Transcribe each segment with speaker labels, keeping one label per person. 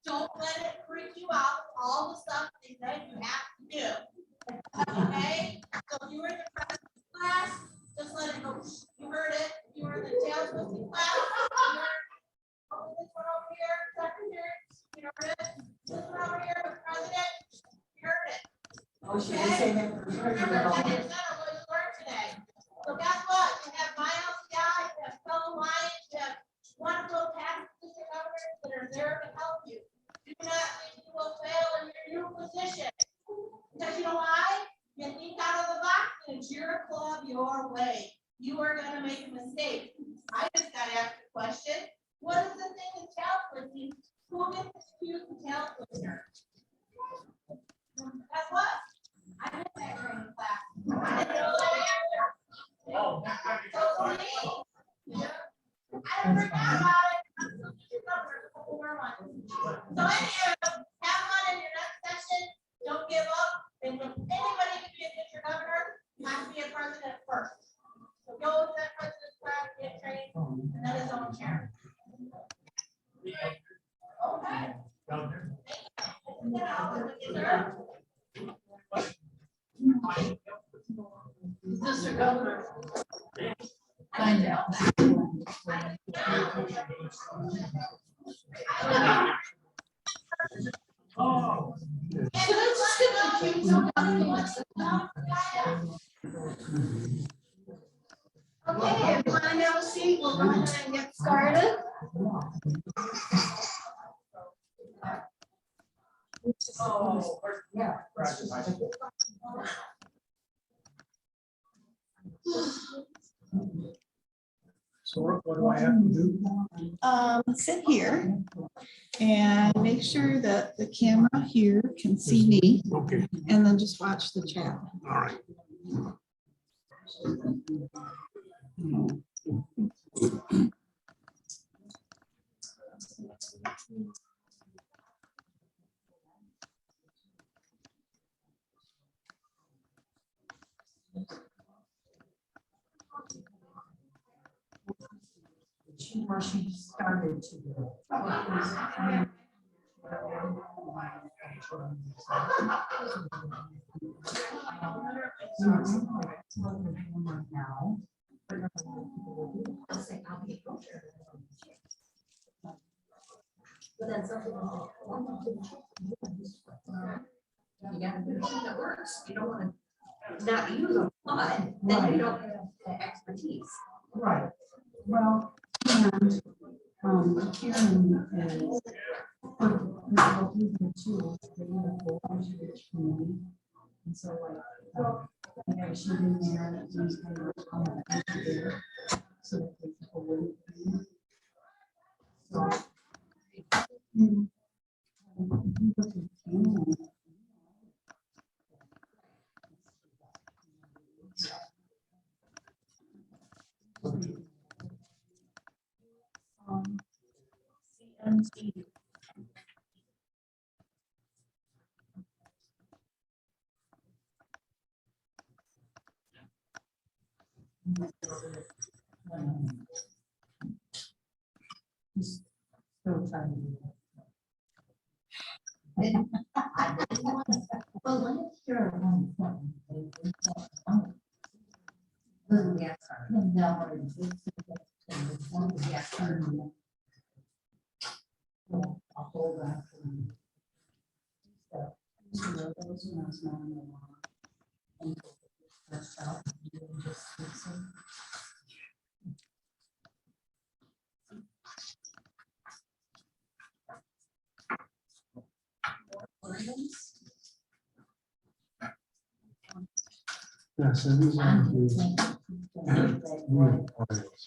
Speaker 1: Don't let it freak you out, all the stuff that you have to do. Okay? So if you were in the president's class, just let it go. You heard it. You were in the tail twisting class. You heard this one over here, secretary. You heard it. This one over here, the president. You heard it. Okay? Remember, that is not what you learned today. So guess what? You have Miles Guy, you have fellow Lions, you have wonderful tax district governors that are there to help you. Do not think you will fail in your new position. Because you know why? You think out of the box and it's your club, your way. You are going to make a mistake. I just got to ask the question, what is the thing in tail twisting? Who gets to choose the tail twister? Guess what? I did that training class. I didn't know that answer.
Speaker 2: Oh.
Speaker 1: So to me, I forgot about it. I'm still teaching numbers a couple more months. So anyway, have fun in your next session. Don't give up. And if anybody can be a district governor, you have to be a president first. So go to that president's class, get trained, and then his own chair. Okay.
Speaker 3: District governor. Find out.
Speaker 2: Oh.
Speaker 3: Okay, everyone have a seat. We'll go ahead and get started.
Speaker 2: Oh, yeah. So what do I have to do?
Speaker 4: Sit here and make sure that the camera here can see me,
Speaker 2: Okay,
Speaker 4: and then just watch the chat.
Speaker 2: all right.
Speaker 5: Where she started to do. Now. I'll say, I'll be a coacher. But that's something you gotta do something that works. You don't want to not use them, but then you don't have the expertise. Right. Well, and Karen is. And so like, she's in there and she's kind of there. So that people wouldn't. So. CNC. Still trying to do that. Well, let's hear one thing. Yes. I'll hold that.
Speaker 2: Yes, and these are the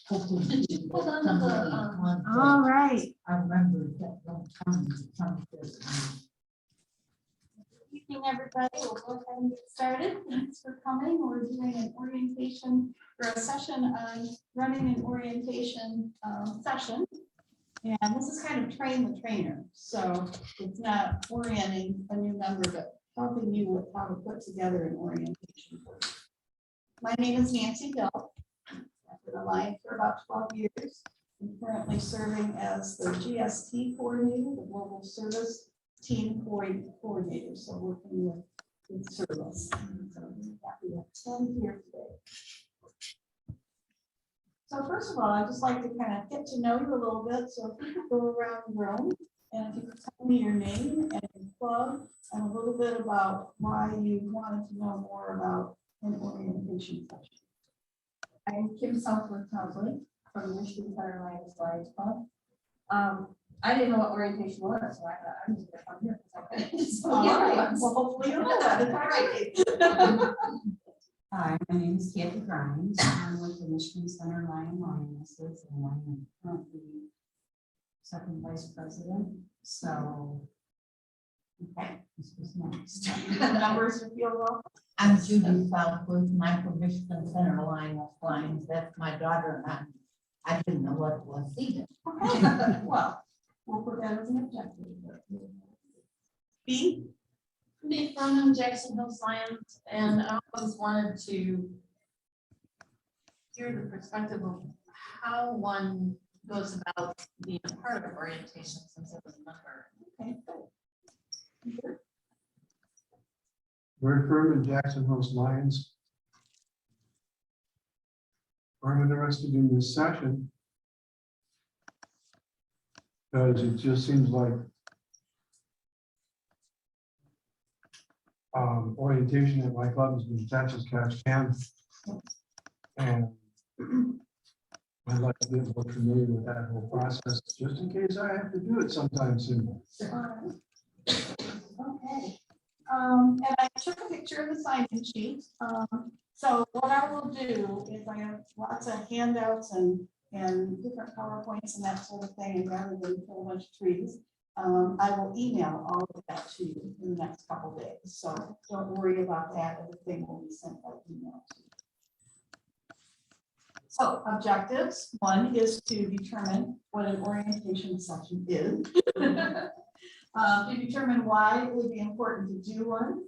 Speaker 5: Hold on to the,
Speaker 3: All right.
Speaker 6: I remember that one time.
Speaker 3: Evening, everybody. We'll go ahead and get started. Thanks for coming. We're doing an orientation or a session on running an orientation session. And this is kind of train the trainer. So it's not orienting a new member, but helping you with how to put together an orientation. My name is Nancy Hill. I've been aligned for about 12 years. I'm currently serving as the GST coordinator, the Global Service Team Coordinator, so working with service. So I'm happy to have here today. So first of all, I'd just like to kind of get to know you a little bit. So if you could go around the room and if you could tell me your name and your club and a little bit about why you wanted to know more about an orientation session.
Speaker 7: I'm Kim Southwood Townley from the Michigan Center Lions Club. I didn't know what orientation was, so I thought I'm just gonna come here. 'cause I couldn't. So,
Speaker 3: All
Speaker 7: yeah.
Speaker 3: right, well, hopefully you'll know that. It's all right.
Speaker 8: Hi, my name is Kathy Grimes. I'm with the Michigan Center Lionesses, and I'm currently second vice president. So, okay, this was next.
Speaker 3: The numbers you feel well.
Speaker 6: I'm Judy Southwood, I'm from Michigan Center Lions. That's my daughter and I didn't know what it was either.
Speaker 3: Okay, well, we'll put that as an objective. B,
Speaker 7: Me from Jackson Hills Lions, and I always wanted to hear the perspective of how one goes about being a part of orientation since I was a member.
Speaker 3: okay, good.
Speaker 2: very firm in Jackson Hills Lions. I'm interested in this session because it just seems like orientation at my club has been catch as catch can. And I'd like to get more familiar with that whole process, just in case I have to do it sometime soon.
Speaker 3: Alright. Okay. And I took a picture of the sign-in sheet. So what I will do is I have lots of handouts and different PowerPoints and that sort of thing, and rather than a whole bunch of trees, I will email all of that to you in the next couple days. So don't worry about that. Everything will be sent by email to you. So objectives, one is to determine what an orientation session is. To determine why it would be important to do one,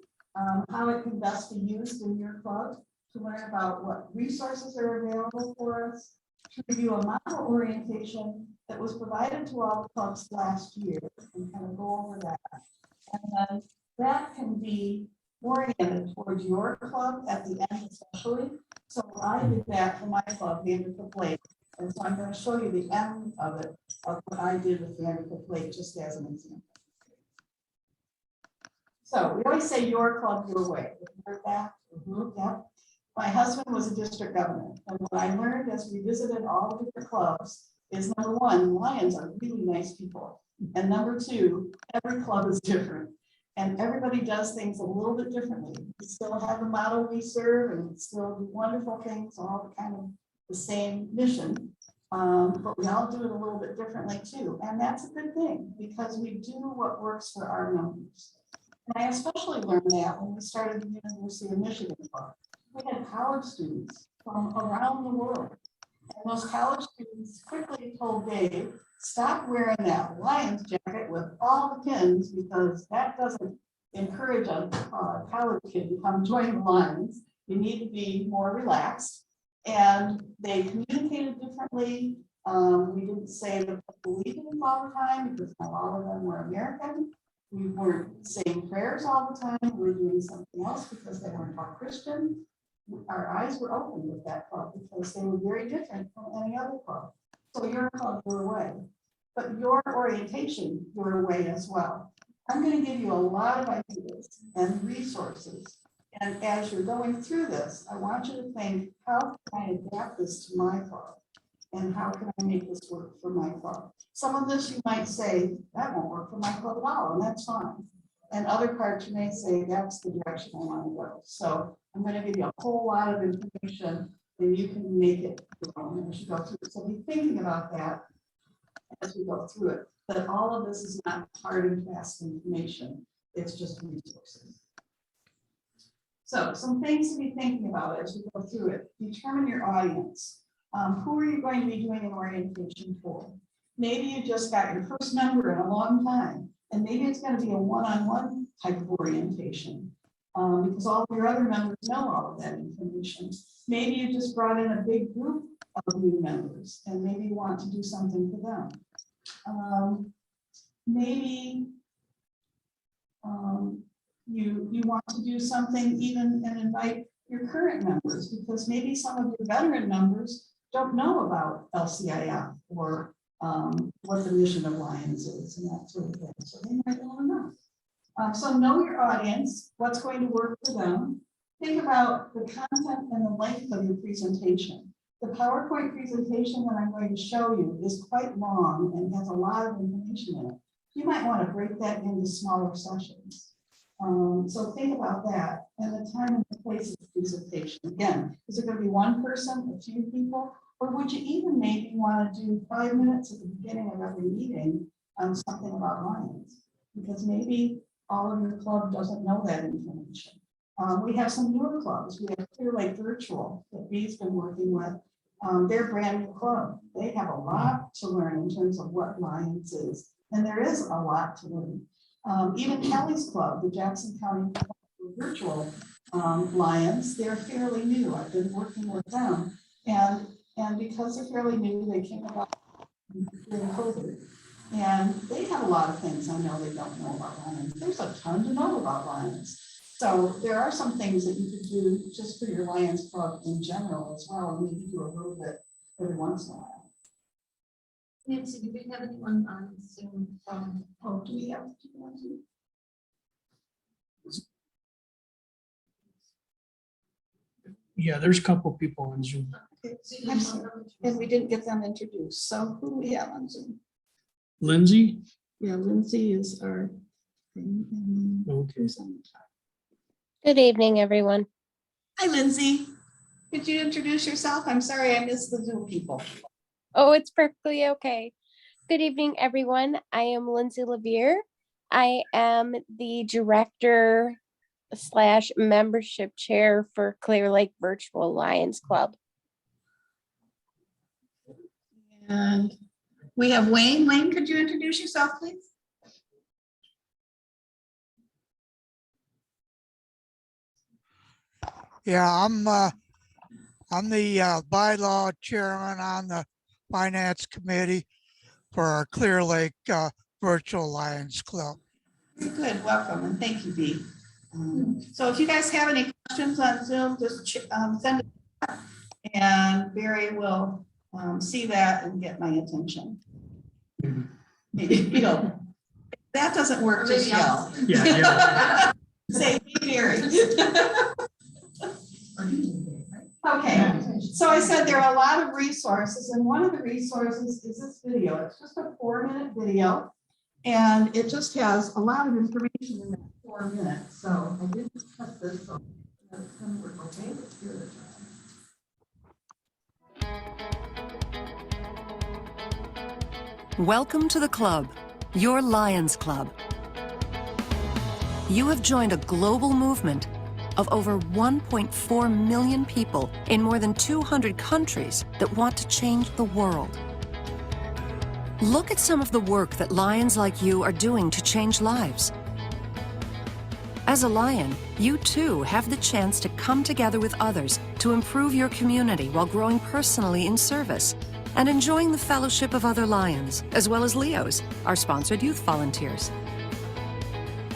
Speaker 3: how it can best be used in your club, to learn about what resources are available for us, to review a model orientation that was provided to all the clubs last year and kind of go over that. And then that can be oriented towards your club at the end especially. So I did that for my club, the Vanderbilt Lake. And so I'm going to show you the end of it, of what I did with Vanderbilt Lake, just as an example. So we always say your club, your way. You heard that? Yeah. My husband was a district governor, and what I learned as we visited all the different clubs is number one, Lions are really nice people. And number two, every club is different. And everybody does things a little bit differently. We still have the model we serve and still do wonderful things, all kind of the same mission. But we all do it a little bit differently too. And that's a good thing because we do what works for our members. And I especially learned that when we started the University of Michigan Club. We had college students from around the world. And those college students quickly told Dave, stop wearing that Lions jacket with all the pins because that doesn't encourage a college kid to come join the Lions. You need to be more relaxed. And they communicated differently. We didn't say that we believed in them all the time because not all of them were American. We weren't saying prayers all the time. We were doing something else because they weren't all Christian. Our eyes were open with that club because they were very different from any other club. So your club, your way, but your orientation, your way as well. I'm going to give you a lot of ideas and resources. And as you're going through this, I want you to think, how can I adapt this to my club? And how can I make this work for my club? Some of this you might say, that won't work for my club at all, and that's fine. and other parts you may say, that's the direction I want to go. So I'm going to give you a whole lot of information, and you can make it your own as you go through it. So be thinking about that as we go through it. But all of this is not hard and fast information. It's just resources. So some things to be thinking about as we go through it. Determine your audience. Who are you going to be doing an orientation for? Maybe you just got your first member in a long time, and maybe it's going to be a one-on-one type of orientation because all of your other members know all of that information. Maybe you just brought in a big group of new members, and maybe you want to do something for them. Maybe you want to do something even and invite your current members, because maybe some of your veteran members don't know about LCIF or what the mission of Lions is and that sort of thing. So they might want to know. So know your audience, what's going to work for them. Think about the content and the length of your presentation. The PowerPoint presentation that I'm going to show you is quite long and has a lot of information in it. You might want to break that into smaller sessions. So think about that and the time and the place of the presentation. Again, is it going to be one person, a few people, or would you even maybe want to do 5 minutes at the beginning of every meeting on something about Lions? Because maybe all of your club doesn't know that information. We have some newer clubs. We have Clear Lake Virtual that Bee's been working with. They're a brand new club. They have a lot to learn in terms of what Lions is, and there is a lot to learn. Even Kelly's Club, the Jackson County Virtual Lions, they're fairly new. I've been working with them, and because they're fairly new, they came about during COVID, and they have a lot of things I know they don't know about Lions. There's a ton to know about Lions. So there are some things that you could do just for your Lions Club in general as well, and maybe do a little bit every once in a while.
Speaker 5: Nancy, do we have anyone on Zoom from?
Speaker 3: Oh, do we have to do one too?
Speaker 9: Yeah, there's a couple people on Zoom.
Speaker 3: Okay, and we didn't get them introduced. So who do we have on Zoom?
Speaker 9: Lindsay?
Speaker 4: Yeah, Lindsay is our thing. And then
Speaker 9: Okay.
Speaker 4: who's on the top?
Speaker 10: Good evening, everyone.
Speaker 3: Hi, Lindsay. Could you introduce yourself? I'm sorry, I missed the Zoom people.
Speaker 10: Oh, it's perfectly okay. Good evening, everyone. I am Lindsay Levere. I am the director / membership chair for Clear Lake Virtual Lions Club.
Speaker 3: And we have Wayne. Wayne, could you introduce yourself, please?
Speaker 11: Yeah, I'm the bylaw chairman on the finance committee for our Clear Lake Virtual Lions Club.
Speaker 3: Very good, welcome, and thank you, Bea. So if you guys have any questions on Zoom, just send it, and Barry will see that and get my attention. Maybe, you know, if that doesn't work, just yell.
Speaker 9: Yeah.
Speaker 3: Say, "Hey, Barry." Okay, so I said there are a lot of resources, and one of the resources is this video. It's just a 4-minute video, and it just has a lot of information in that 4 minutes. So I didn't cut this, so it's gonna work okay. Let's give it a try.
Speaker 12: Welcome to the club, your Lions Club. You have joined a global movement of over 1.4 million people in more than 200 countries that want to change the world. Look at some of the work that Lions like you are doing to change lives. As a Lion, you too have the chance to come together with others to improve your community while growing personally in service and enjoying the fellowship of other Lions, as well as Leos, our sponsored youth volunteers.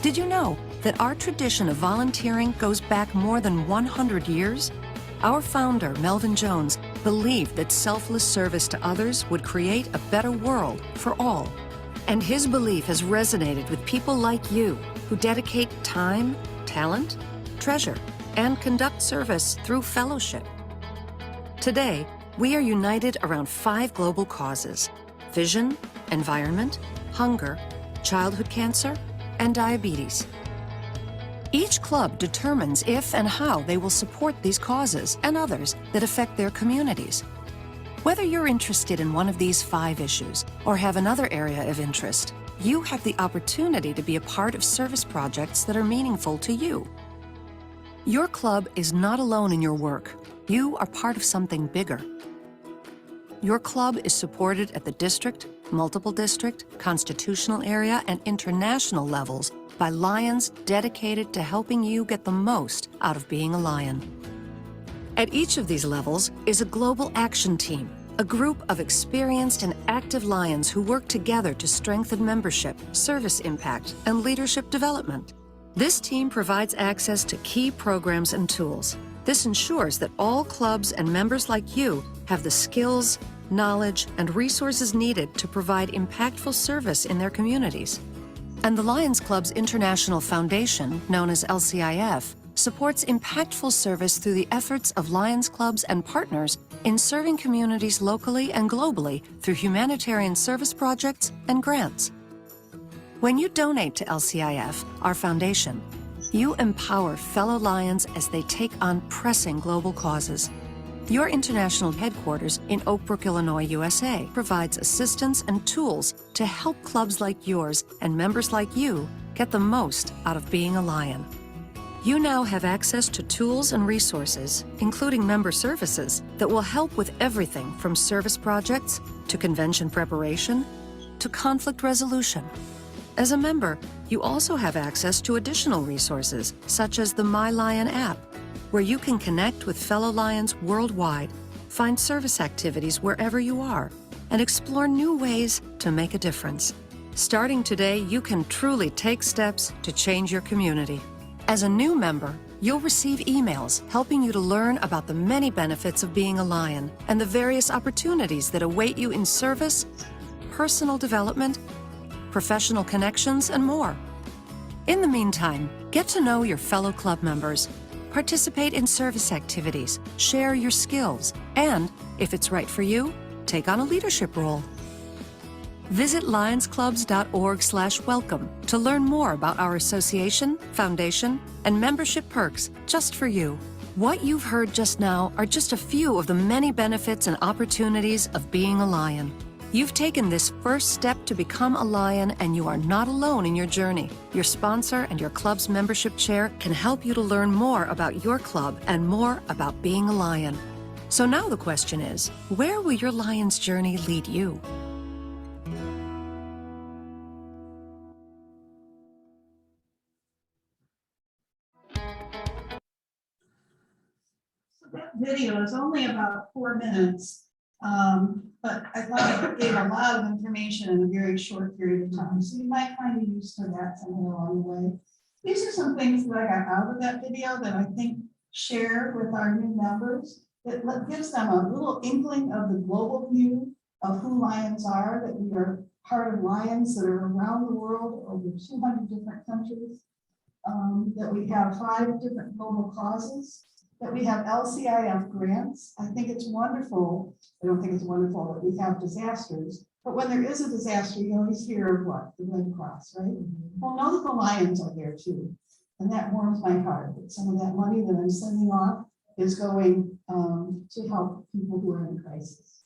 Speaker 12: Did you know that our tradition of volunteering goes back more than 100 years? Our founder, Melvin Jones, believed that selfless service to others would create a better world for all. And his belief has resonated with people like you who dedicate time, talent, treasure, and conduct service through fellowship. Today, we are united around 5 global causes: vision, environment, hunger, childhood cancer, and diabetes. Each club determines if and how they will support these causes and others that affect their communities. Whether you're interested in one of these 5 issues or have another area of interest, you have the opportunity to be a part of service projects that are meaningful to you. Your club is not alone in your work. You are part of something bigger. Your club is supported at the district, multiple district, constitutional area, and international levels by Lions dedicated to helping you get the most out of being a Lion. At each of these levels is a global action team, a group of experienced and active Lions who work together to strengthen membership, service impact, and leadership development. This team provides access to key programs and tools. This ensures that all clubs and members like you have the skills, knowledge, and resources needed to provide impactful service in their communities. And the Lions Club's International Foundation, known as LCIF, supports impactful service through the efforts of Lions Clubs and partners in serving communities locally and globally through humanitarian service projects and grants. When you donate to LCIF, our foundation, you empower fellow Lions as they take on pressing global causes. Your international headquarters in Oak Brook, Illinois, USA, provides assistance and tools to help clubs like yours and members like you get the most out of being a Lion. You now have access to tools and resources, including member services, that will help with everything from service projects to convention preparation to conflict resolution. As a member, you also have access to additional resources, such as the My Lion app, where you can connect with fellow Lions worldwide, find service activities wherever you are, and explore new ways to make a difference. Starting today, you can truly take steps to change your community. As a new member, you'll receive emails helping you to learn about the many benefits of being a Lion and the various opportunities that await you in service, personal development, professional connections, and more. In the meantime, get to know your fellow club members, participate in service activities, share your skills, and, if it's right for you, take on a leadership role. Visit lionsclubs.org/welcome to learn more about our association, foundation, and membership perks just for you. What you've heard just now are just a few of the many benefits and opportunities of being a Lion. You've taken this first step to become a Lion, and you are not alone in your journey. Your sponsor and your club's membership chair can help you to learn more about your club and more about being a Lion. So now the question is, where will your Lion's journey lead you?
Speaker 3: That video is only about 4 minutes, but I thought it gave a lot of information in a very short period of time. So you might find you used to that somewhere along the way. These are some things that I got out of that video that I think share with our new members. It gives them a little inkling of the global view of who Lions are, that we are part of Lions that are around the world, over 200 different countries, that we have 5 different global causes, that we have LCIF grants. I think it's wonderful. I don't think it's wonderful that we have disasters, but when there is a disaster, you always hear of what? The Red Cross, right? Well, know that the Lions are there too. And that warms my heart that some of that money that I'm sending off is going to help people who are in crisis.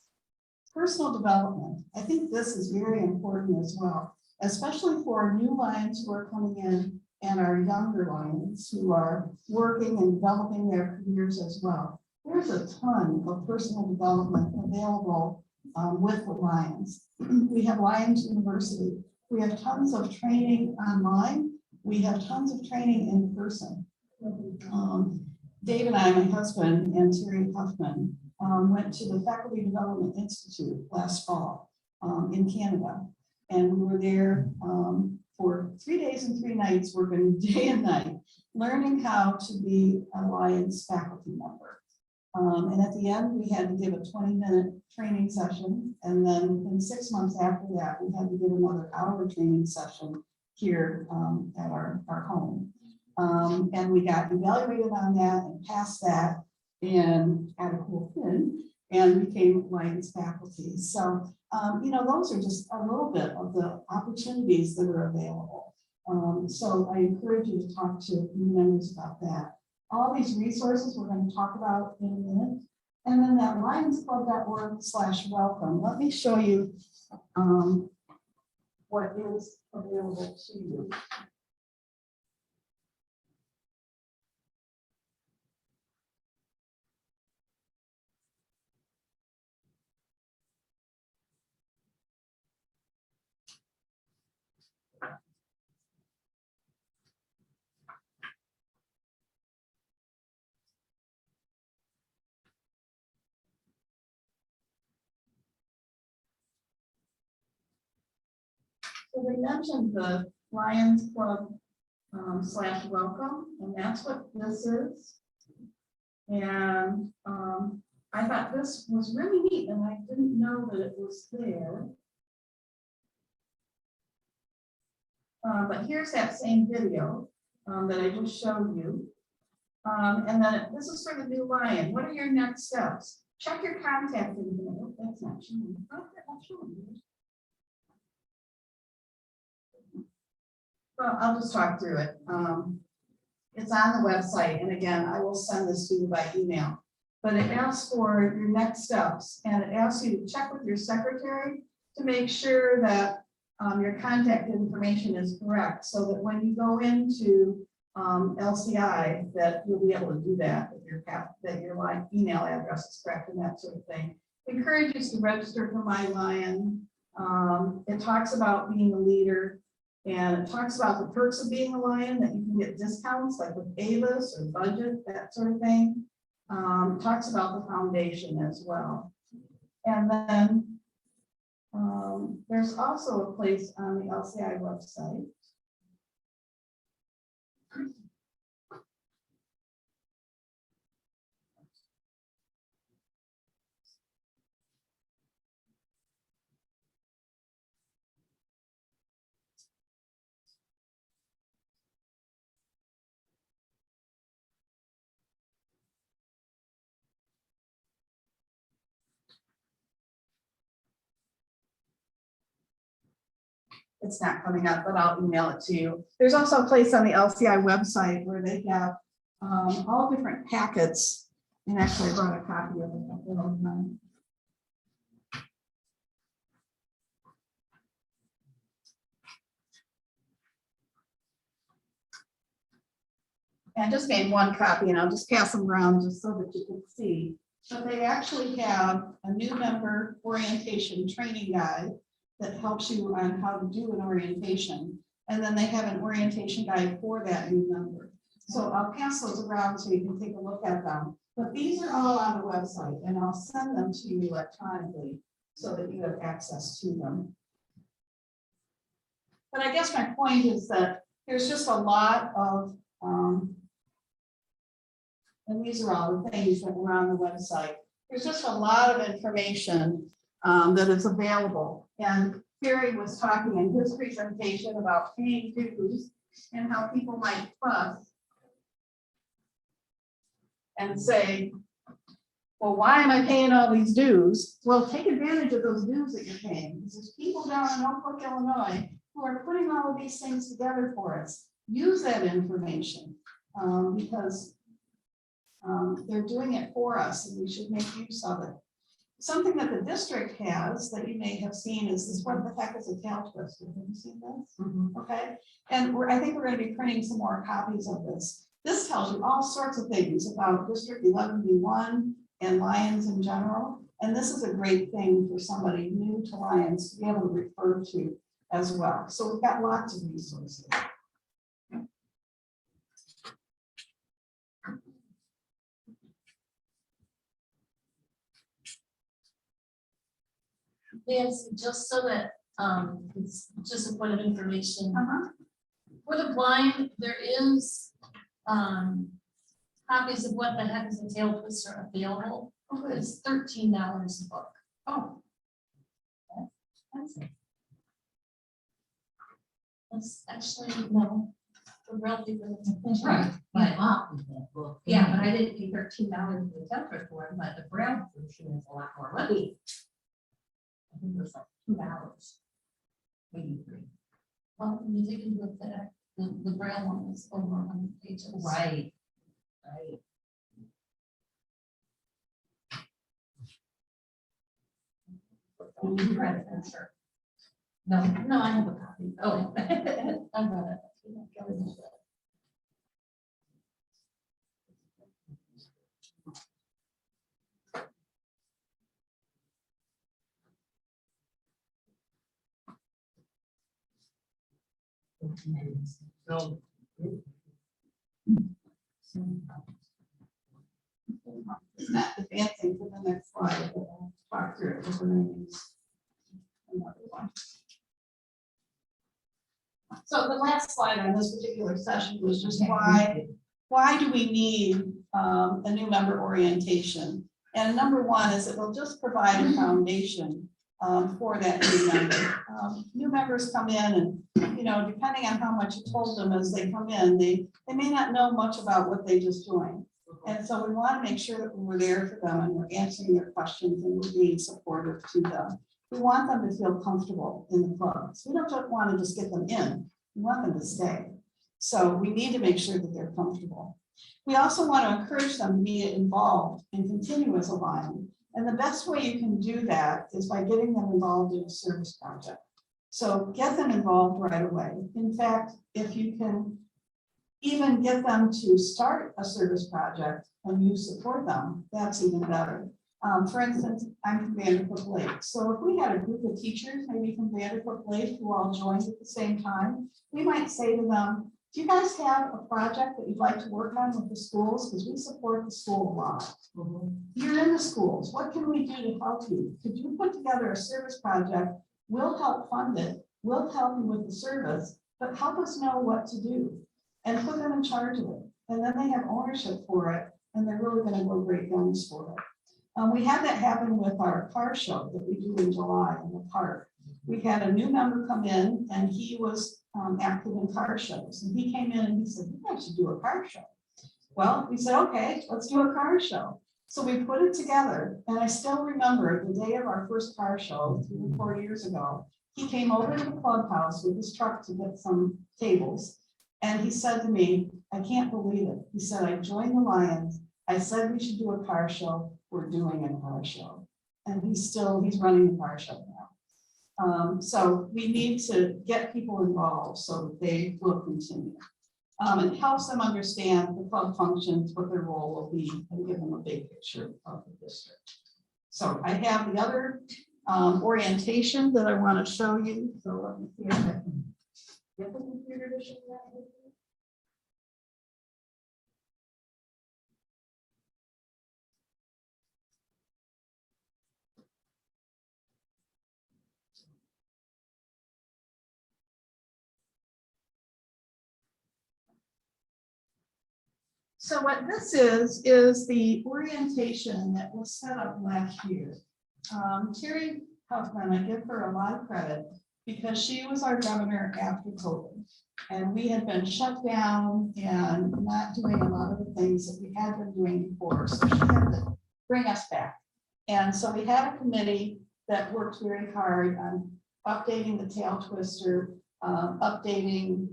Speaker 3: Personal development. I think this is very important as well, especially for new Lions who are coming in and our younger Lions who are working and developing their careers as well. There's a ton of personal development available with the Lions. We have Lions University. We have tons of training online. We have tons of training in person. Dave and I, my husband, and Terry Huffman went to the Faculty Development Institute last fall in Canada. And we were there for 3 days and 3 nights, working day and night, learning how to be a Lions faculty member. And at the end, we had to give a 20-minute training session. And then in 6 months after that, we had to give another hour training session here at our home. And we got evaluated on that and passed that and had a cool pin and became Lions faculty. So, you know, those are just a little bit of the opportunities that are available. So I encourage you to talk to new members about that. All these resources we're going to talk about in a minute. And then that lionsclub.org/welcome. Let me show you what is available to you. So they mentioned the Lions Club /welcome, and that's what this is. And I thought this was really neat, and I didn't know that it was there. But here's that same video that I just showed you. And then this is for the new Lion. What are your next steps? Check your contact information. That's not showing. Oh, that's showing. Well, I'll just talk through it. It's on the website, and again, I will send this to you by email. But it asks for your next steps, and it asks you to check with your secretary to make sure that your contact information is correct, so that when you go into LCI, that you'll be able to do that, that your email address is correct and that sort of thing. Encourage you to register for My Lion. It talks about being a leader. And it talks about the perks of being a Lion, that you can get discounts like with Avis or budget, that sort of thing. Talks about the foundation as well. And then there's also a place on the LCI website. It's not coming up, but I'll email it to you. There's also a place on the LCI website where they have all different packets. And actually I brought a copy of it. And I just made one copy, and I'll just pass them around just so that you can see. But they actually have a new member orientation training guide that helps you on how to do an orientation. And then they have an orientation guide for that new member. So I'll pass those around so you can take a look at them. But these are all on the website, and I'll send them to you electronically so that you have access to them. But I guess my point is that there's just a lot of, and these are all the things that were on the website. There's just a lot of information that is available. And Barry was talking in his presentation about paying dues and how people might fuss and say, well, why am I paying all these dues? Well, take advantage of those dues that you're paying. Because there's people down in Norfolk, Illinois, who are putting all of these things together for us. Use that information because they're doing it for us, and we should make use of it. Something that the district has that you may have seen is this, what the heck is a tail twister? Have you seen this? Mm-hmm. Okay. And I think we're going to be printing some more copies of this. This tells you all sorts of things about District 11B1 and Lions in general. And this is a great thing for somebody new to Lions to be able to refer to as well. So we've got lots of resources.
Speaker 7: Nancy, just so that it's just a point of information. For the blind, there is copies of What the Heck is a Tail Twister available. It's $13 a book.
Speaker 3: Oh,
Speaker 7: That's actually no, for relatively.
Speaker 6: Right, my mom did that book.
Speaker 5: Yeah, but I didn't pay $13 for the Tetris for it, but the Braille version is a lot more money. I think it was like $2, maybe $3.
Speaker 7: Well, you take into effect, the Braille one is over 100 pages.
Speaker 6: Right. Right. You read it, I'm sure.
Speaker 7: No, I have a copy. Oh. I've got it.
Speaker 9: No,
Speaker 3: It's not advancing to the next slide, but I'll talk through it with the names. Another one. So the last slide on this particular session was just why do we need a new member orientation? And number one is it will just provide a foundation for that new member. New members come in and, you know, depending on how much you told them as they come in, they may not know much about what they just joined. And so we want to make sure that we're there for them and we're answering their questions and we're being supportive to them. We want them to feel comfortable in the clubs. We don't just want to just get them in. We want them to stay. So we need to make sure that they're comfortable. We also want to encourage them to be involved and continue as a Lion. And the best way you can do that is by getting them involved in a service project. So get them involved right away. In fact, if you can even get them to start a service project and you support them, that's even better. For instance, I'm from Vanderbilt Lake. So if we had a group of teachers, maybe from Vanderbilt Lake, who all joined at the same time, we might say to them, do you guys have a project that you'd like to work on with the schools? Because we support the school a lot. You're in the schools. What can we do to help you? Could you put together a service project? We'll help fund it. We'll help you with the service, but help us know what to do and put them in charge of it. And then they have ownership for it, and they're really going to go great guns for it. We had that happen with our car show that we do in July in the park. We had a new member come in and he was active in car shows. And he came in and he said, you guys should do a car show. Well, we said, okay, let's do a car show. So we put it together. And I still remember the day of our first car show 3 or 4 years ago, he came over to the clubhouse with his truck to get some tables. And he said to me, I can't believe it. He said, I joined the Lions. I said we should do a car show. We're doing a car show. And he's running the car show now. So we need to get people involved so that they will continue. It helps them understand the club functions, what their role will be, and give them a big picture of the district. So I have the other orientation that I want to show you. So let me see if I can get the computer to show that. So what this is the orientation that was set up last year. Terry Huffman, I give her a lot of credit because she was our governor after COVID. And we had been shut down and not doing a lot of the things that we had been doing before. So she had to bring us back. And so we had a committee that worked very hard on updating the tail twister, updating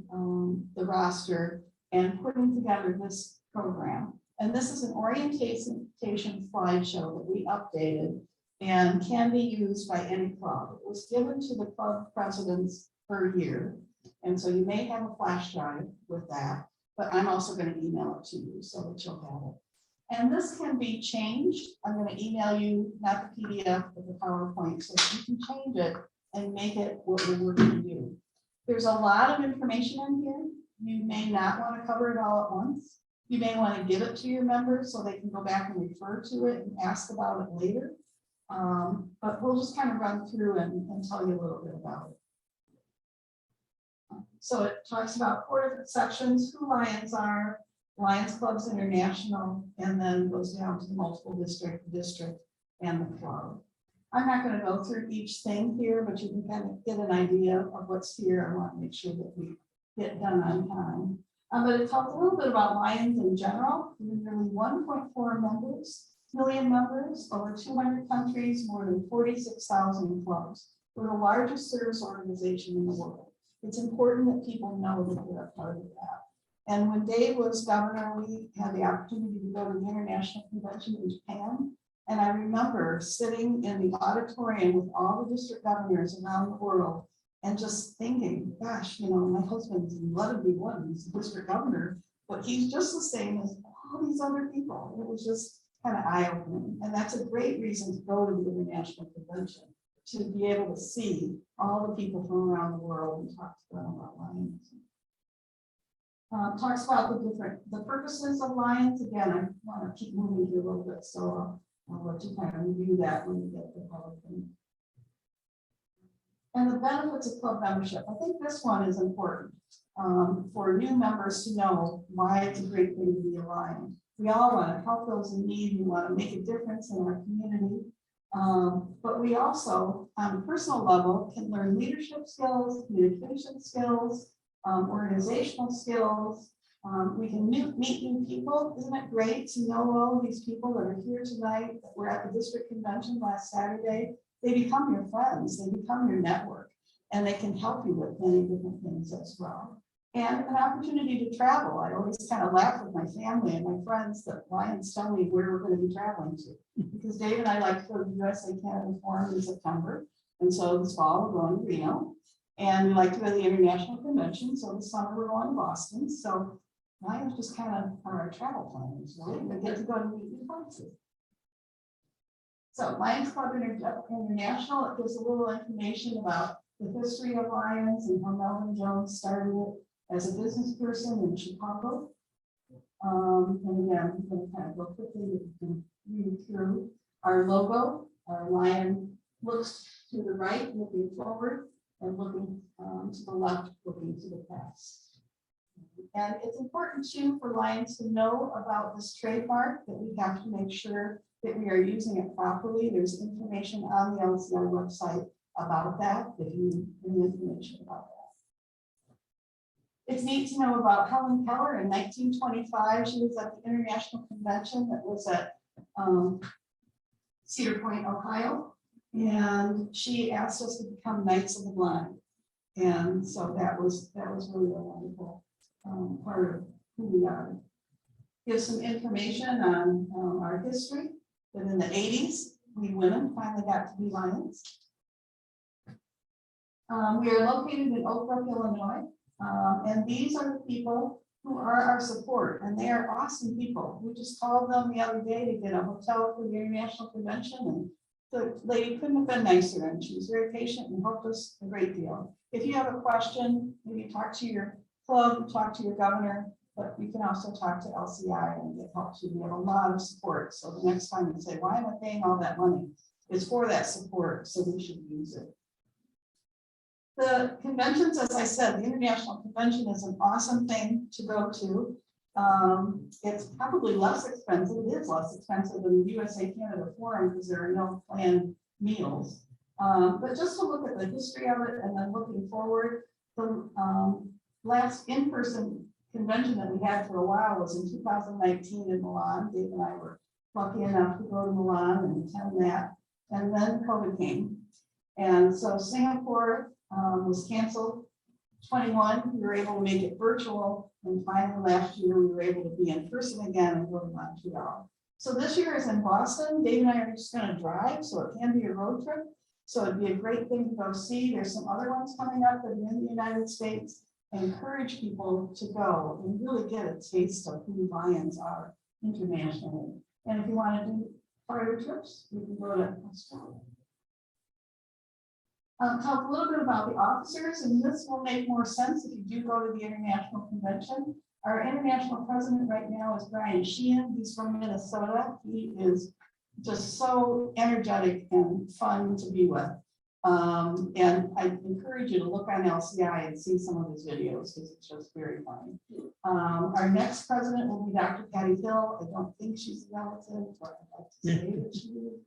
Speaker 3: the roster, and putting together this program. And this is an orientation slideshow that we updated and can be used by any club. It was given to the club presidents per year. And so you may have a flash drive with that, but I'm also going to email it to you so that you'll have it. And this can be changed. I'm going to email you, not the PDF, but the PowerPoint, so you can change it and make it what we're working to do. There's a lot of information in here. You may not want to cover it all at once. You may want to give it to your members so they can go back and refer to it and ask about it later. But we'll just kind of run through and tell you a little bit about it. So it talks about 4 different sections, who Lions are, Lions Clubs International, and then goes down to the multiple district, and the club. I'm not going to go through each thing here, but you can kind of get an idea of what's here. I want to make sure that we get done on time. But it talks a little bit about Lions in general. We're nearly 1.4 million members, over 200 countries, more than 46,000 clubs. We're the largest service organization in the world. It's important that people know that they're a part of that. And when Dave was governor, we had the opportunity to go to the International Convention in Japan. And I remember sitting in the auditorium with all the district governors around the world and just thinking, gosh, you know, my husband's in Lebanon one, he's the district governor, but he's just the same as all these other people. It was just kind of eye-opening. And that's a great reason to go to the International Convention, to be able to see all the people from around the world and talk to them about Lions. Talks about the purposes of Lions. Again, I want to keep moving here a little bit, so I'll let you kind of review that when you get the public. And the benefits of club membership. I think this one is important for new members to know why it's a great thing to be a Lion. We all want to help those in need. We want to make a difference in our community. But we also, on a personal level, can learn leadership skills, communication skills, organizational skills. We can meet new people. Isn't it great to know all these people that are here tonight, that were at the district convention last Saturday? They become your friends, they become your network, and they can help you with many different things as well. And an opportunity to travel. I always kind of laugh with my family and my friends that Lions tell me where we're going to be traveling to. Because Dave and I like to go to the USA Canada Forum in September. And so this fall we're going to Reno. And we like to go to the International Convention. So this summer we're going to Boston. So Lions just kind of are our travel planners, right? We get to go to meet new places. So Lions Club International, it gives a little information about the history of Lions and how Melvin Jones started it as a business person in Chicago. And again, I'm going to kind of go quickly and read through our logo. Our lion looks to the right, looking forward, and looking to the left, looking to the past. And it's important too for Lions to know about this trademark, that we have to make sure that we are using it properly. There's information on the LCI website about that, if you need information about that. It's neat to know about Helen Keller in 1925. She was at the International Convention that was at Cedar Point, Ohio. And she asked us to become Knights of the Blind. And so that was really a wonderful part of who we are. Gives some information on our history, that in the 80s, we women finally got to be Lions. We are located in Oak Brook, Illinois. And these are the people who are our support, and they are awesome people. We just called them the other day to get a hotel for the International Convention, and the lady couldn't have been nicer, and she was very patient and helped us a great deal. If you have a question, maybe talk to your club, talk to your governor, but you can also talk to LCI and get help too. We have a lot of support. So the next time you say, why am I paying all that money? It's for that support, so we should use it. The conventions, as I said, the International Convention is an awesome thing to go to. It's probably less expensive. It is less expensive than the USA Canada Forum because there are no planned meals. But just to look at the history of it and then looking forward, the last in-person convention that we had for a while was in 2019 in Milan. Dave and I were lucky enough to go to Milan and attend that. And then COVID came. And so Singapore was canceled. 21, we were able to make it virtual. And finally last year, we were able to be in person again and go to Montreal. So this year is in Boston. Dave and I are just going to drive, so it can be a road trip. So it'd be a great thing to go see. There's some other ones coming up that are in the United States. I encourage people to go and really get a taste of who Lions are internationally. And if you want to do further trips, you can go to Australia. I'll talk a little bit about the officers, and this will make more sense if you do go to the International Convention. Our international president right now is Brian Sheehan. He's from Minnesota. He is just so energetic and fun to be with. And I encourage you to look on LCI and see some of his videos because it's just very funny. Our next president will be Dr. Patty Hill. I don't think she's a relative, but I'd like to say that she is.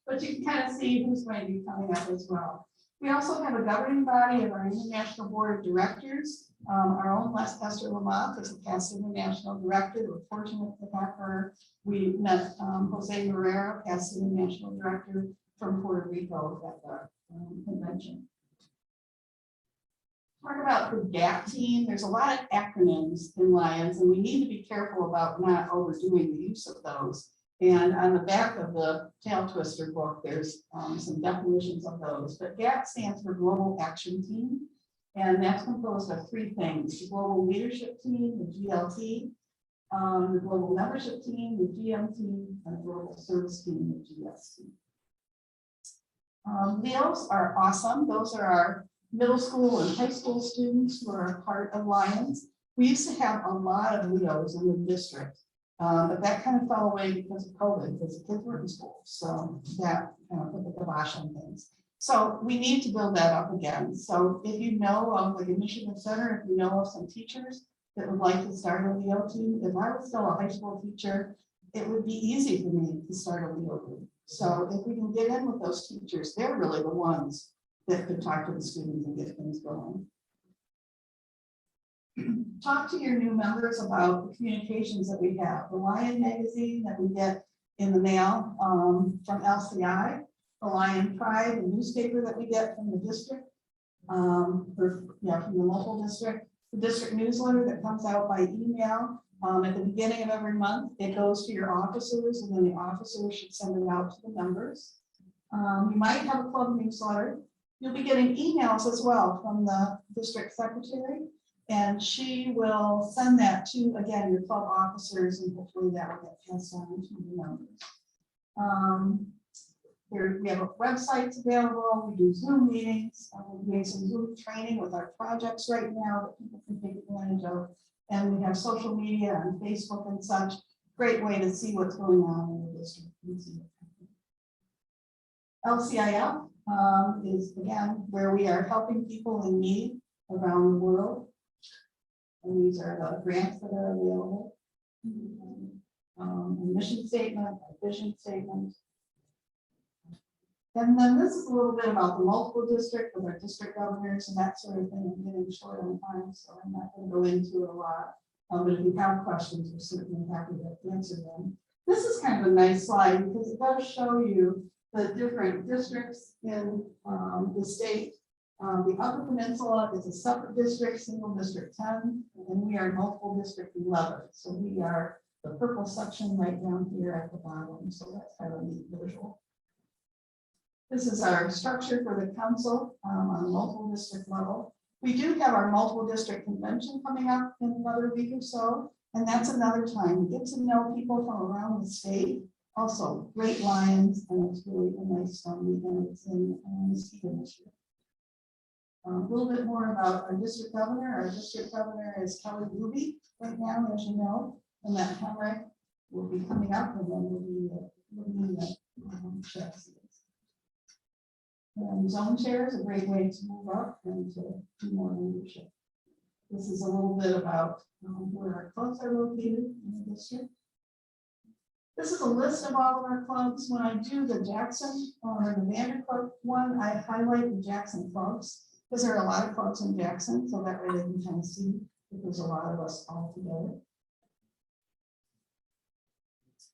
Speaker 3: But you can kind of see who's going to be coming up as well. We also have a governing body of our International Board of Directors. Our own Esther Lamont is the past International Director. We're fortunate to have her. We met Jose Marrero, past International Director from Puerto Rico at the convention. Talk about the GAP team. There's a lot of acronyms in Lions, and we need to be careful about not overdoing the use of those. And on the back of the Tail Twister book, there's some definitions of those. But GAP stands for Global Action Team, and that's composed of three things: the Global Leadership Team, the GLT, the Global Membership Team, the GMT, and the Global Service Team, the GST. Meals are awesome. Those are our middle school and high school students who are a part of Lions. We used to have a lot of Leos in the district, but that kind of fell away because of COVID, because the kids were in school. So that kind of put the kibosh on things. So we need to build that up again. So if you know of like a Michigan Center, if you know of some teachers that would like to start a Leo team, if I was still a high school teacher, it would be easy for me to start a Leo group. So if we can get in with those teachers, they're really the ones that could talk to the students and get things going. Talk to your new members about the communications that we have. The Lion magazine that we get in the mail from LCI, the Lion Pride, the newspaper that we get from the district, from the local district, the district newsletter that comes out by email at the beginning of every month. It goes to your officers, and then the officers should send it out to the members. You might have a club newsletter. You'll be getting emails as well from the district secretary, and she will send that to, again, your club officers, and hopefully that will get passed on to the members. We have websites available. We do Zoom meetings. We're doing some Zoom training with our projects right now that people can take advantage of. And we have social media on Facebook and such. Great way to see what's going on in the district. LCIF is, again, where we are helping people in need around the world. And these are the grants that are available. A mission statement, a vision statement. And then this is a little bit about the multiple district with our district governors and that sort of thing. I'm getting short on time, so I'm not going to go into it a lot. But if you have questions, we're certainly happy to answer them. This is kind of a nice slide because it does show you the different districts in the state. The Upper Peninsula is a separate district, single district 10, and we are multiple district 11. So we are the purple section right down here at the bottom. So that's kind of a neat visual. This is our structure for the council on a multiple district level. We do have our multiple district convention coming up in another week or so, and that's another time we get to know people from around the state. Also, great Lions, and it's really a nice weekend. It's in Muskegon this year. A little bit more about our district governor. Our district governor is Kelly Ruby right now, as you know, and that Henrik will be coming up, and then we'll be and zone chair is a great way to move up and to do more leadership. This is a little bit about where our clubs are located in the district. This is a list of all of our clubs. When I do the Jackson or the Vanderbilt one, I highlight the Jackson clubs because there are a lot of clubs in Jackson, so that way they can kind of see that there's a lot of us all together.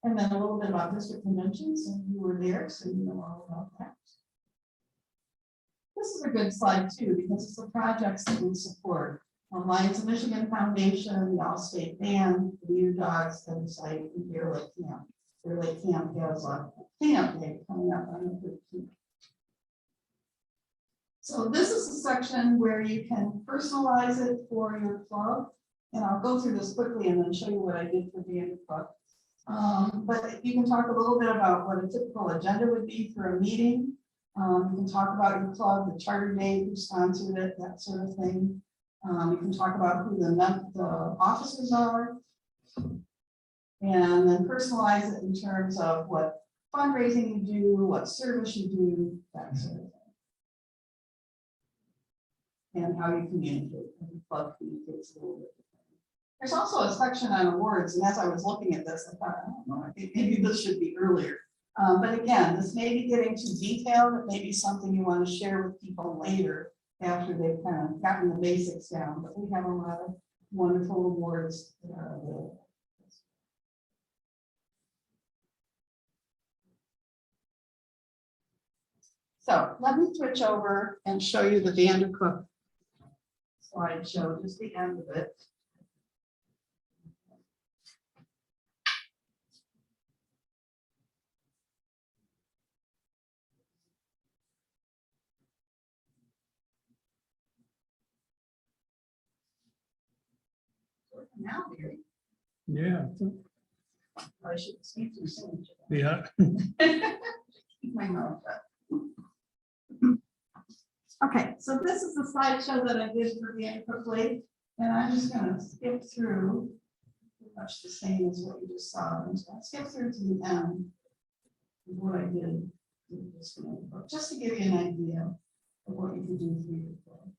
Speaker 3: And then a little bit about district conventions, and you were there, so you know all about that. This is a good slide too, because it's the projects that we support. Lions of Michigan Foundation, the All-State Band, the Leader Dogs, and the site in Bear Lake Camp. Bear Lake Camp has a cleanup day coming up on the 13th. So this is a section where you can personalize it for your club. And I'll go through this quickly and then show you what I did for the club. But you can talk a little bit about what a typical agenda would be for a meeting. You can talk about your club, the charter date, who sponsored it, that sort of thing. You can talk about who the officers are. And then personalize it in terms of what fundraising you do, what service you do, that sort of thing. And how you communicate. Every club communicates a little bit differently. There's also a section on awards, and as I was looking at this, I thought, I don't know, I think maybe this should be earlier. But again, this may be getting too detailed. It may be something you want to share with people later after they've kind of gotten the basics down. But we have a lot of wonderful awards that are available. So let me switch over and show you the Vandercook slideshow, just the end of it. Now, Barry,
Speaker 9: Yeah,
Speaker 3: I should speak too soon.
Speaker 9: yeah.
Speaker 3: Keep my mouth shut. Okay, so this is the slideshow that I did for Vandercook Lake, and I'm just gonna skip through pretty much the same as what you just saw. I'm just gonna skip through to the end of what I did with this Vandercook, just to give you an idea of what you can do for your club.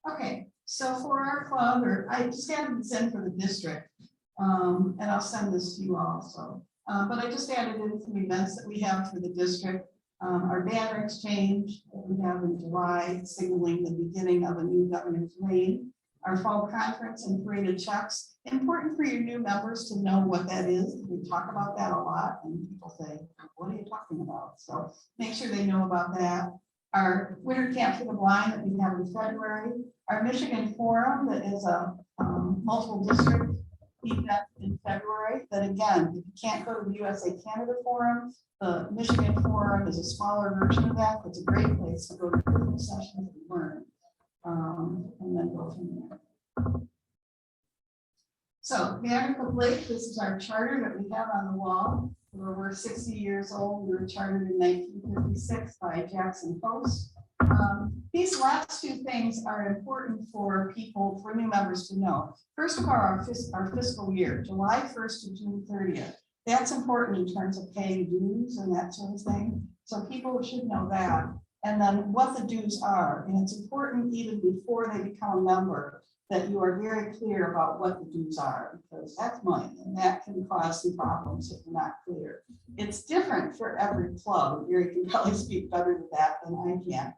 Speaker 3: Okay, so for our club, or I just added this in for the district, and I'll send this to you also. But I just added in some events that we have for the district. Our banner exchange that we have in July, signaling the beginning of a new governor's reign. Our fall conference and parade of checks. Important for your new members to know what that is. We talk about that a lot, and people say, "What are you talking about?" So make sure they know about that. Our winter camp for the blind that we have in February. Our Michigan Forum that is a multiple district event in February. That again, if you can't go to the USA Canada Forum, the Michigan Forum is a smaller version of that. It's a great place to go to critical sessions and learn, and then go from there. So Vandercook Lake, this is our charter that we have on the wall. We're 60 years old. We were chartered in 1956 by Jackson Post. These last two things are important for people, for new members to know. First of all, our fiscal year, July 1st to June 30th. That's important in terms of paying dues and that sort of thing. So people should know that. And then what the dues are. And it's important even before they become a member that you are very clear about what the dues are, because that's money and that can cause some problems if you're not clear. It's different for every club. Gary can probably speak better to that than I can.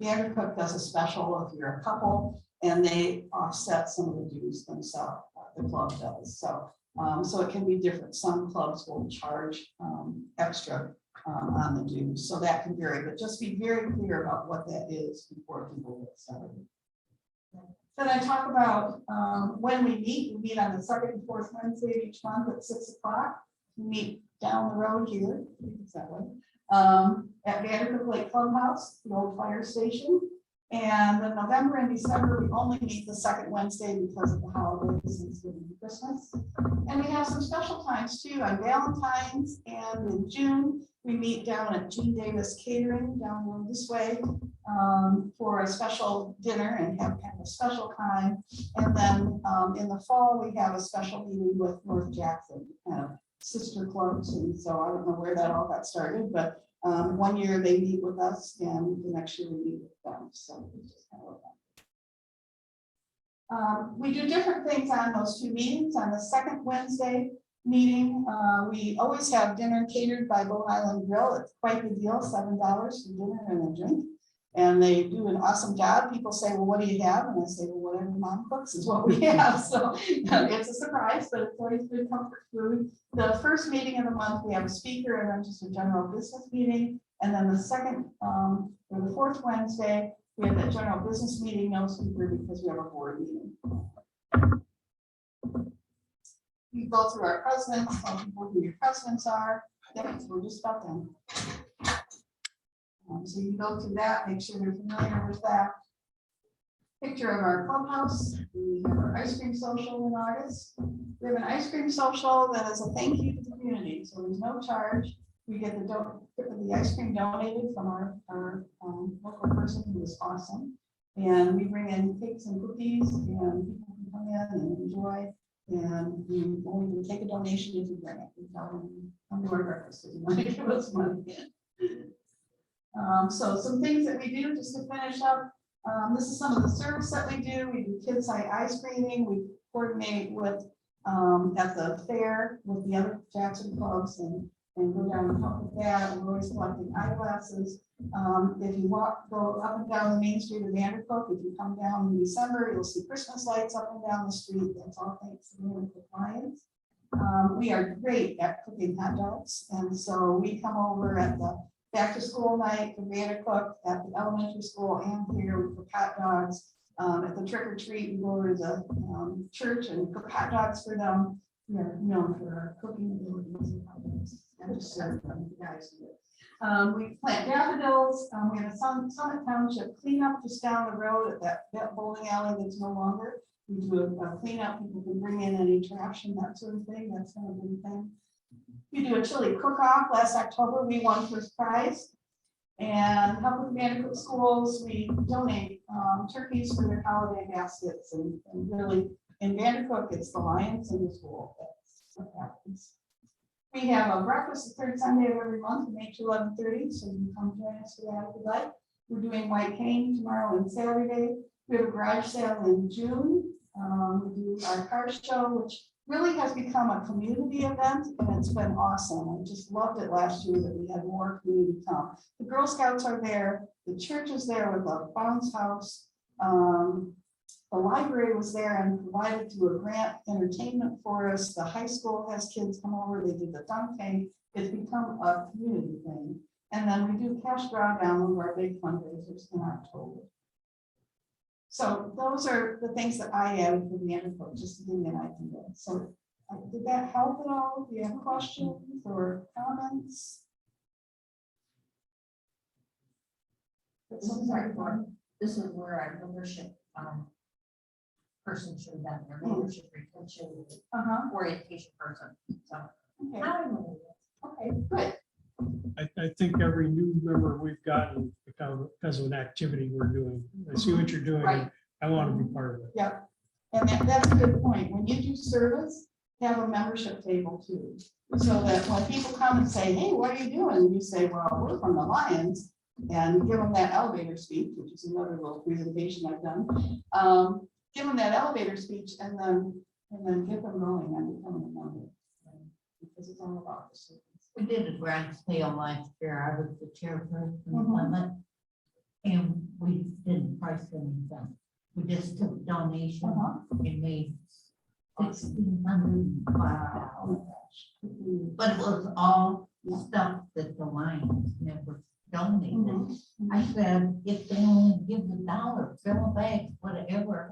Speaker 3: Vandercook does a special if you're a couple, and they offset some of the dues themselves. The club does. So it can be different. Some clubs will charge extra on the dues, so that can vary. But just be very clear about what that is before people get started. Then I talk about when we meet. We meet on the second and fourth Wednesday of each month at 6 o'clock. We meet down the road here, that way, at Vandercook Lake Clubhouse, the old fire station. And in November and December, we only meet the second Wednesday because of the holidays, Thanksgiving and Christmas. And we have some special times too on Valentine's, and in June, we meet down at Gene Davis Catering down the road this way for a special dinner and have kind of a special time. And then in the fall, we have a special meeting with North Jackson, kind of sister clubs. And so I don't know where that all got started, but one year they meet with us and the next year we meet with them. So it's just kind of that. We do different things on those two meetings. On the second Wednesday meeting, we always have dinner catered by Bone Island Grill. It's quite the deal, $7 for dinner and a drink. And they do an awesome job. People say, well, what do you have? And I say, well, whatever mom cooks is what we have. So it's a surprise, but it's always good comfort food. The first meeting of the month, we have a speaker and then just a general business meeting. And then the second, or the fourth Wednesday, we have that general business meeting, no speaker because we have a board meeting. We go through our presidents, tell people who your presidents are. Yeah, so we're just about done. So you can go through that, make sure they're familiar with that. Picture of our clubhouse. We have our ice cream social in August. We have an ice cream social that is a thank you to the community. So there's no charge. We get the ice cream donated from our local person who is awesome. And we bring in cakes and cookies and people can come in and enjoy. And we only take a donation if you bring it. We tell them, come to our breakfast if you want to give us money. So some things that we do just to finish up. This is some of the service that we do. We do kids side ice creaming. We coordinate with at the fair with the other Jackson clubs, and and go down and help with that. We're always collecting eyeglasses. If you go up and down the main street of Vandercook, if you come down in December, you'll see Christmas lights up and down the street. That's all thanks to Vandercook Lions. We are great at cooking hot dogs, and so we come over at the back to school night for Vandercook at the elementary school and here we cook hot dogs. At the trick or treat, we go over to the church and cook hot dogs for them. We are known for our cooking abilities and hot dogs. And just serve them, you guys do it. We plant daffodils. We have a Summit Township cleanup just down the road at that bowling alley that's no longer. We do a cleanup. People can bring in any trash and that sort of thing. That's not a good thing. We do a chili cook-off. Last October, we won first prize. And help with Vandercook schools. We donate turkeys for their holiday baskets. And really, in Vandercook, it's the Lions in the school. That's what happens. We have a breakfast the third Sunday of every month from 8 to 11:30. So you can come join us for that if you like. We're doing White Cane tomorrow and Saturday. We have a garage sale in June. We do our car show, which really has become a community event, and it's been awesome. I just loved it last year that we had more community come. The Girl Scouts are there, the church is there with a bounce house. The library was there and provided through a grant entertainment for us. The high school has kids come over, they did the dunk tank. It's become a community thing. And then we do cash drawdown, one of our big fundraisers in October. So those are the things that I added for Vandercook, just to give you an idea. So did that help at all? Do you have questions or comments?
Speaker 6: This is where our membership person should have been, our membership retention orientation person. So
Speaker 3: Okay.
Speaker 6: now I know it.
Speaker 3: Okay, good.
Speaker 9: I think every new member we've gotten because of an activity we're doing. I see what you're doing.
Speaker 3: Right.
Speaker 9: I want to be part of it.
Speaker 3: Yep. And that's a good point. When you do service, have a membership table too. So that when people come and say, hey, what are you doing? And you say, well, we're from the Lions, and give them that elevator speech, which is another little presentation I've done. Give them that elevator speech and then get them going and becoming a member. Because it's all about the service.
Speaker 6: We did a grand sale last year. I was the chairperson of it. And we didn't price anything. We just took donations and made $1,600. But it was all stuff that the Lions never donated. I said, if they only give $1, fill a bag, whatever.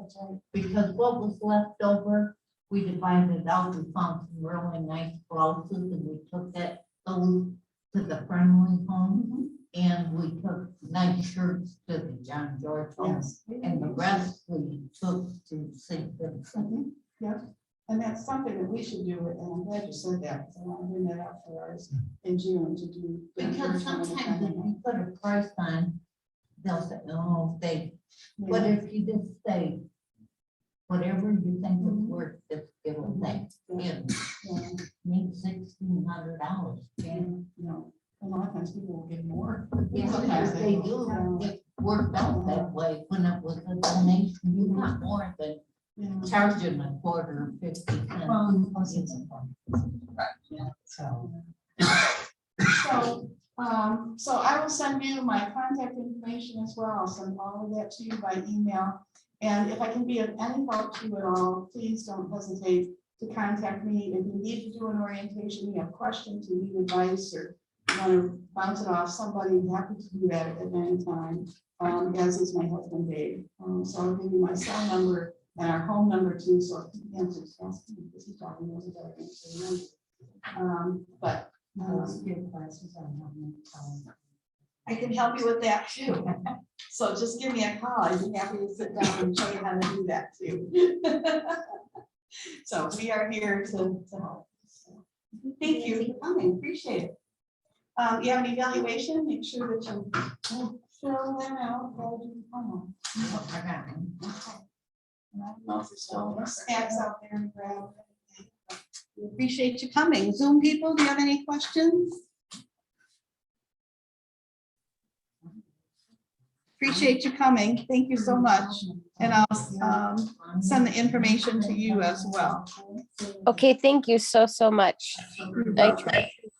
Speaker 6: Because what was left over, we divided it out. We found some really nice blouses and we took those to the Friendly Home. And we took nice shirts to the John George Home. And the rest we took to St. Vincent.
Speaker 3: Yeah, and that's something that we should do, and I'm glad you said that, because I want to bring that up for ours in June to do.
Speaker 6: Because sometimes if you put a price on, they'll say, oh, but if you just say, whatever you think it's worth, just give them that. Need $1,600.
Speaker 3: And, you know, a lot of times people will give more.
Speaker 6: Yeah,
Speaker 3: Sometimes
Speaker 6: they
Speaker 3: will.
Speaker 6: do. It worked out that way. When it was a donation, you got more than charging a quarter, 50 cents.
Speaker 3: So I will send you my contact information as well. I'll send all of that to you by email. And if I can be of any help to you at all, please don't hesitate to contact me. If you need to do an orientation, you have questions, you need advice, or you want to bounce it off somebody, I'm happy to do that at any time, as is my husband Dave. So I'll give you my cell number and our home number too, so if you answer, this is talking, those are the answers. But I can help you with that too. So just give me a call. I'd be happy to sit down and show you how to do that too. So we are here to help. Thank you for coming. Appreciate it. You have an evaluation? Make sure that you fill them out. And I don't know if there's still snacks out there and grab. We appreciate you coming. Zoom people, do you have any questions? Appreciate you coming. Thank you so much. And I'll send the information to you as well.
Speaker 10: Okay, thank you so much. I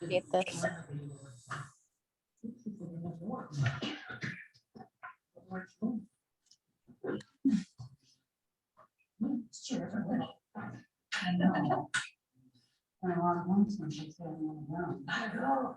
Speaker 10: Appreciate this.
Speaker 8: I know. I want one since she's having one of them.
Speaker 6: I know.